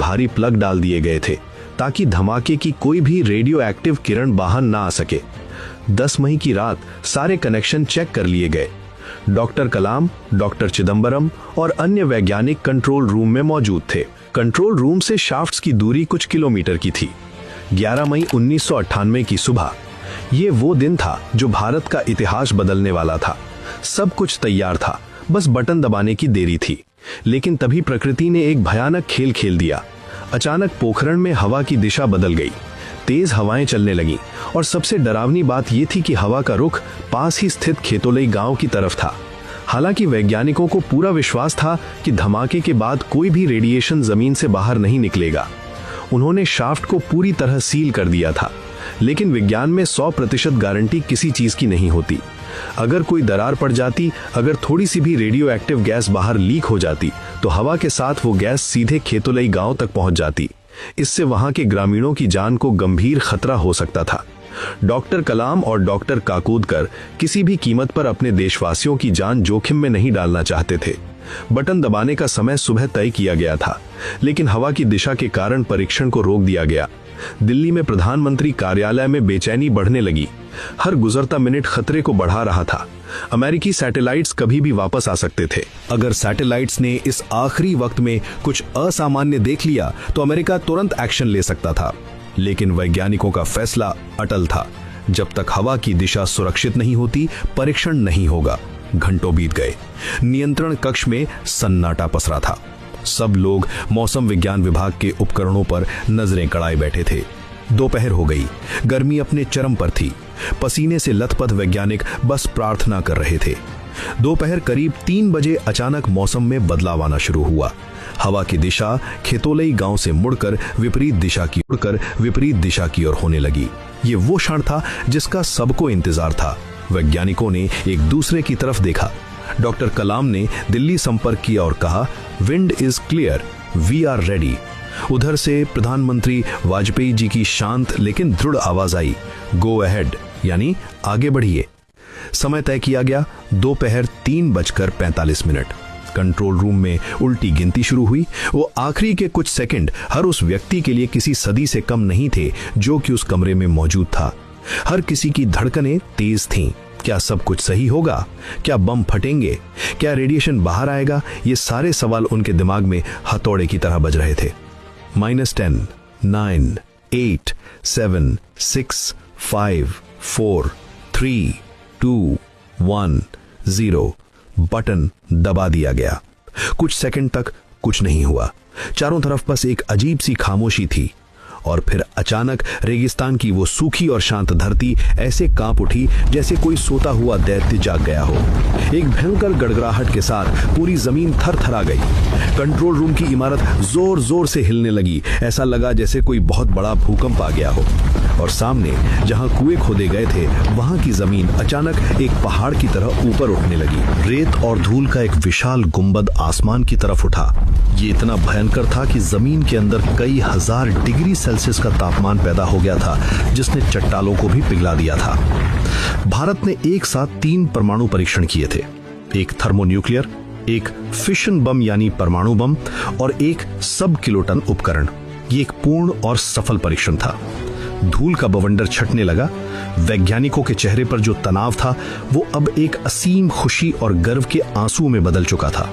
भारी प्लग डाल दिए गए थे ताकि धमाके की कोई भी रेडियो एक्टिव किरण बाहर ना आ सके। 10 मई की रात सारे कनेक्शन चेक कर लिए गए। डॉक्टर कलाम, डॉक्टर चिदंबरम और अन्य वैज्ञानिक कंट्रोल रूम में मौजूद थे। कंट्रोल रूम से शाफ्ट्स की दूरी कुछ किलोमीटर की थी। 11 मई 1998 की सुबह, ये वो दिन था जो भारत का इतिहास बदलने वाला था। सब कुछ तैयार था, बस बटन दबाने की देरी थी। लेकिन तभी प्रकृति ने एक भयानक खेल खेल दिया। अचानक पोखरण में हवा की दिशा बदल गई। तेज हवाएं चलने लगीं और सबसे डरावनी बात यह थी कि हवा का रुख पास ही स्थित खेतोलई गांव की तरफ था। हालांकि वैज्ञानिकों को पूरा विश्वास था कि धमाके के बाद कोई भी रेडिएशन जमीन से बाहर नहीं निकलेगा। उन्होंने शाफ्ट को पूरी तरह सील कर दिया था, लेकिन विज्ञान में 100% गारंटी किसी चीज की नहीं होती। अगर कोई दरार पड़ जाती, अगर थोड़ी सी भी रेडियो एक्टिव गैस बाहर लीक हो जाती, तो हवा के साथ वो गैस सीधे खेतोलई गांव तक पहुंच जाती। इससे वहां के ग्रामीणों की जान को गंभीर खतरा हो सकता था। डॉक्टर कलाम और डॉक्टर काकोदकर किसी भी कीमत पर अपने देशवासियों की जान जोखिम में नहीं डालना चाहते थे। बटन दबाने का समय सुबह तय किया गया था, लेकिन हवा की दिशा के कारण परीक्षण को रोक दिया गया। दिल्ली में प्रधानमंत्री कार्यालय में बेचैनी बढ़ने लगी। हर गुजरता मिनट खतरे को बढ़ा रहा था। अमेरिकी सैटेलाइट्स कभी भी वापस आ सकते थे। अगर सैटेलाइट्स ने इस आखिरी वक्त में कुछ असामान्य देख लिया तो अमेरिका तुरंत एक्शन ले सकता था। लेकिन वैज्ञानिकों का फैसला अटल था। जब तक हवा की दिशा सुरक्षित नहीं होती, परीक्षण नहीं होगा। घंटों बीत गए। नियंत्रण कक्ष में सन्नाटा पसरा था। सब लोग मौसम विज्ञान विभाग के उपकरणों पर नजरें कड़ाए बैठे थे। दोपहर हो गई। गर्मी अपने चरम पर थी। पसीने से लथपथ वैज्ञानिक बस प्रार्थना कर रहे थे। दोपहर करीब 3 बजे अचानक मौसम में बदलाव आना शुरू हुआ। हवा की दिशा खेतोलई गांव से मुड़कर विपरीत दिशा की ओर होने लगी। ये वो क्षण था जिसका सबको इंतजार था। वैज्ञानिकों ने एक दूसरे की तरफ देखा। डॉक्टर कलाम ने दिल्ली संपर्क किया और कहा, wind is clear, we are ready. उधर से प्रधानमंत्री वाजपेयी जी की शांत लेकिन दृढ़ आवाज आई, गो अहेड, यानी आगे बढ़िए। समय तय किया गया, दोपहर 3:45। कंट्रोल रूम में उल्टी गिनती शुरू हुई। वो आखिरी के कुछ सेकंड हर उस व्यक्ति के लिए किसी सदी से कम नहीं थे जो कि उस कमरे में मौजूद था। हर किसी की धड़कनें तेज थीं। क्या सब कुछ सही होगा? क्या बम फटेंगे? क्या रेडिएशन बाहर आएगा? ये सारे सवाल उनके दिमाग में हथौड़े की तरह बज रहे थे। -10, 9, 8, 7, 6, 5, 4, 3, 2, 1, 0। बटन दबा दिया गया। कुछ सेकंड तक कुछ नहीं हुआ। चारों तरफ बस एक अजीब सी खामोशी थी। और फिर अचानक रेगिस्तान की वो सूखी और शांत धरती ऐसे कांप उठी जैसे कोई सोता हुआ दैत्य जाग गया हो। एक भयंकर गड़गड़ाहट के साथ पूरी जमीन थरथरा गई। कंट्रोल रूम की इमारत जोर जोर से हिलने लगी। ऐसा लगा जैसे कोई बहुत बड़ा भूकंप आ गया हो। और सामने जहां कुएं खोदे गए थे, वहां की जमीन अचानक एक पहाड़ की तरह ऊपर उठने लगी। रेत और धूल का एक विशाल गुंबद आसमान की तरफ उठा। ये इतना भयंकर था कि जमीन के अंदर कई हजार डिग्री सेल्सियस का तापमान पैदा हो गया था, जिसने चट्टानों को भी पिघला दिया था। भारत ने एक साथ 3 परमाणु परीक्षण किए थे। एक थर्मोन्यूक्लियर, एक फिशन बम यानी परमाणु बम, और एक सब किलोटन उपकरण। ये एक पूर्ण और सफल परीक्षण था। धूल का बवंडर छटने लगा। वैज्ञानिकों के चेहरे पर जो तनाव था, वो अब एक असीम खुशी और गर्व के आंसुओं में बदल चुका था।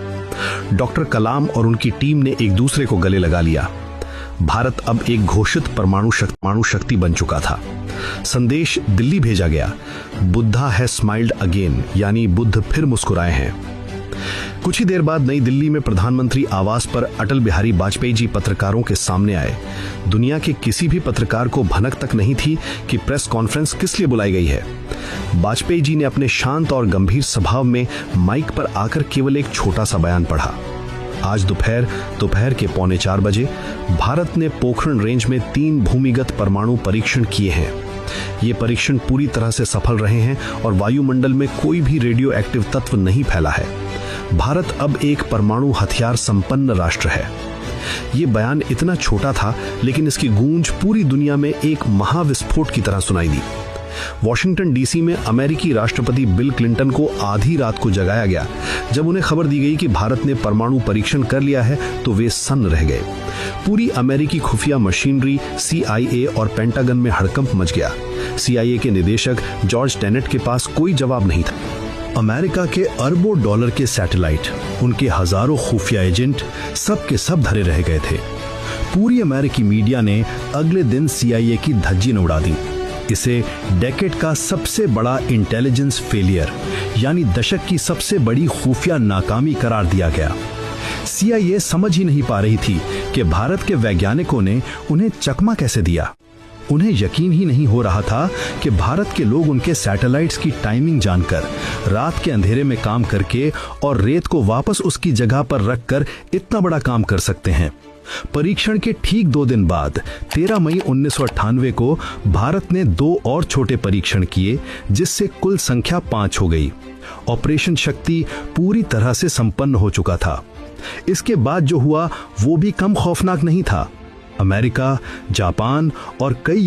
डॉक्टर कलाम और उनकी टीम ने एक दूसरे को गले लगा लिया। भारत अब एक घोषित परमाणु शक्ति बन चुका था। संदेश दिल्ली भेजा गया, बुद्धा हैज स्माइल्ड अगेन, यानी बुद्ध फिर मुस्कुराए हैं। कुछ ही देर बाद नई दिल्ली में प्रधानमंत्री आवास पर अटल बिहारी वाजपेयी जी पत्रकारों के सामने आए। दुनिया के किसी भी पत्रकार को भनक तक नहीं थी कि प्रेस कॉन्फ्रेंस किस लिए बुलाई गई है। वाजपेयी जी ने अपने शांत और गंभीर स्वभाव में माइक पर आकर केवल एक छोटा सा बयान पढ़ा। आज दोपहर के 3:45 बजे भारत ने पोखरण रेंज में 3 भूमिगत परमाणु परीक्षण किए हैं। ये परीक्षण पूरी तरह से सफल रहे हैं और वायुमंडल में कोई भी रेडियो एक्टिव तत्व नहीं फैला है। भारत अब एक परमाणु हथियार संपन्न राष्ट्र है। ये बयान इतना छोटा था, लेकिन इसकी गूंज पूरी दुनिया में एक महाविस्फोट की तरह सुनाई दी। वॉशिंगटन डीसी में अमेरिकी राष्ट्रपति बिल क्लिंटन को आधी रात को जगाया गया। जब उन्हें खबर दी गई कि भारत ने परमाणु परीक्षण कर लिया है, तो वे सन्न रह गए। पूरी अमेरिकी खुफिया मशीनरी CIA और पेंटागन में हड़कंप मच गया। CIA के निदेशक जॉर्ज टेनेट के पास कोई जवाब नहीं था। अमेरिका के अरबों डॉलर के सैटेलाइट, उनके हजारों खुफिया एजेंट सब के सब धरे रह गए थे। पूरी अमेरिकी मीडिया ने अगले दिन CIA की धज्जी न उड़ा दी। इसे डेकेड का सबसे बड़ा इंटेलिजेंस फेलियर, यानी दशक की सबसे बड़ी खुफिया नाकामी करार दिया गया। CIA समझ ही नहीं पा रही थी कि भारत के वैज्ञानिकों ने उन्हें चकमा कैसे दिया। उन्हें यकीन ही नहीं हो रहा था कि भारत के लोग उनके सैटेलाइट्स की टाइमिंग जानकर रात के अंधेरे में काम करके और रेत को वापस उसकी जगह पर रखकर इतना बड़ा काम कर सकते हैं। परीक्षण के ठीक 2 दिन बाद 13 मई 1998 को भारत ने 2 और छोटे परीक्षण किए, जिससे कुल संख्या 5 हो गई। ऑपरेशन शक्ति पूरी तरह से संपन्न हो चुका था। इसके बाद जो हुआ वो भी कम खौफनाक नहीं था। अमेरिका, जापान और कई